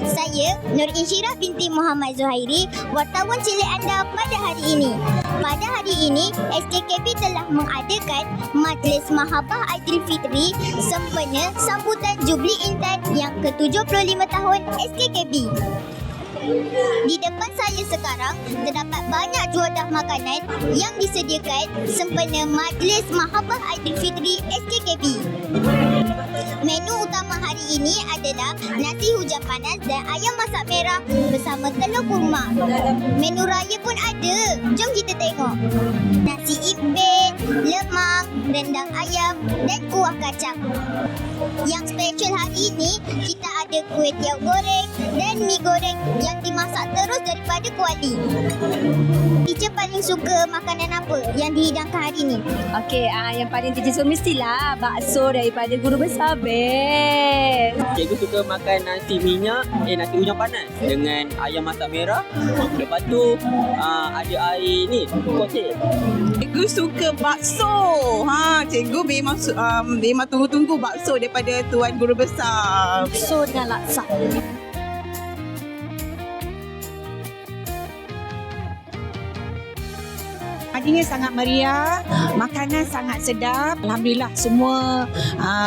Saya Nur Insyirah binti Muhammad Zuhairi, wartawan cilik anda pada hari ini. Pada hari ini, SKKB telah mengadakan Majlis Mahabbah Aidilfitri sempena sambutan Jubli Intan yang ke-75 tahun SKKB. Di depan saya sekarang terdapat banyak juadah makanan yang disediakan sempena Majlis Mahabbah Aidilfitri SKKB. Menu utama hari ini adalah nasi hujan panas dan ayam masak merah bersama telur kurma. Menu raya pun ada. Jom kita tengok. Nasi impin, lemang, rendang ayam dan kuah kacang. Yang special hari ini, kita ada kuih tiaw goreng dan mi goreng yang dimasak terus daripada Kuala. Teacher paling suka makanan apa yang dihidangkan hari ini? Okey, yang paling teacher suka mestilah bakso daripada guru besar. Best. Cikgu suka makan nasi minyak, nasi hujan panas dengan ayam masak merah. Lepas tu ada air ni, kocek. Cikgu suka bakso. Cikgu memang tunggu-tunggu bakso daripada tuan guru besar. Bakso dengan laksa. Hari ini sangat meriah, makanan sangat sedap. Alhamdulillah semua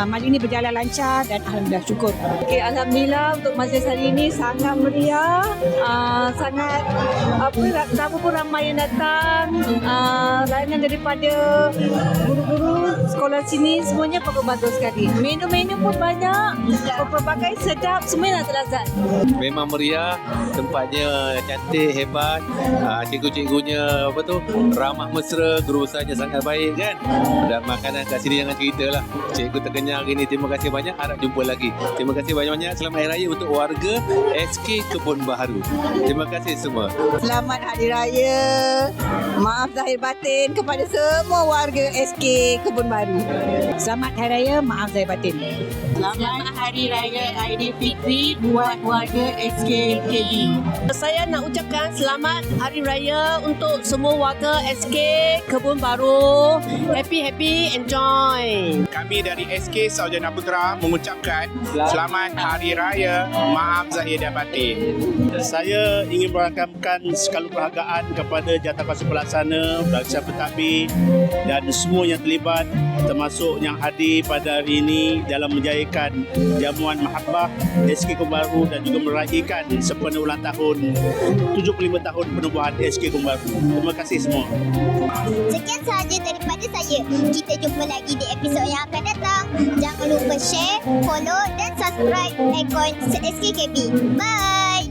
hari ini berjalan lancar dan alhamdulillah syukur. Okey, alhamdulillah untuk majlis hari ini sangat meriah. Sangat tamu pun ramai yang datang. Layanan daripada guru-guru sekolah sini semuanya bagus sekali. Menu-menu pun banyak, pelbagai sedap, semuanya terlazat. Memang meriah, tempatnya cantik, hebat. Cikgu-cikgunya ramah mesra, guru besarnya sangat baik kan. Dan makanan kat sini jangan cerita lah. Cikgu terkenyang hari ni. Terima kasih banyak, harap jumpa lagi. Terima kasih banyak-banyak. Selamat Hari Raya untuk warga SK Kebun Baharu. Terima kasih semua. Selamat Hari Raya. Maaf zahir batin kepada semua warga SK Kebun Baru. Selamat Hari Raya, maaf zahir batin. Selamat Hari Raya Aidilfitri buat warga SKKB. Saya nak ucapkan selamat Hari Raya untuk semua warga SK Kebun Baru. Happy, enjoy. Kami dari SK Sarjana Putra mengucapkan selamat Hari Raya, maaf zahir dan batin. Saya ingin merakamkan sekali perhargaan kepada Jawatankuasa Pelaksana, Pelaksana Pentadbir dan semua yang terlibat, termasuk yang hadir pada hari ini dalam menjayakan jamuan Mahabbah SK Kebun Baru dan juga meraihkan sempena ulang tahun 75 tahun penubuhan SK Kebun Baru. Terima kasih semua. Sekian sahaja daripada saya. Kita jumpa lagi di episod yang akan datang. Jangan lupa share, follow dan subscribe akaun SKKB. Bye!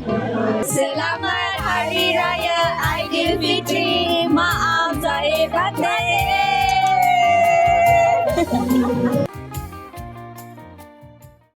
Selamat Hari Raya Aidilfitri. Maaf zahir batin.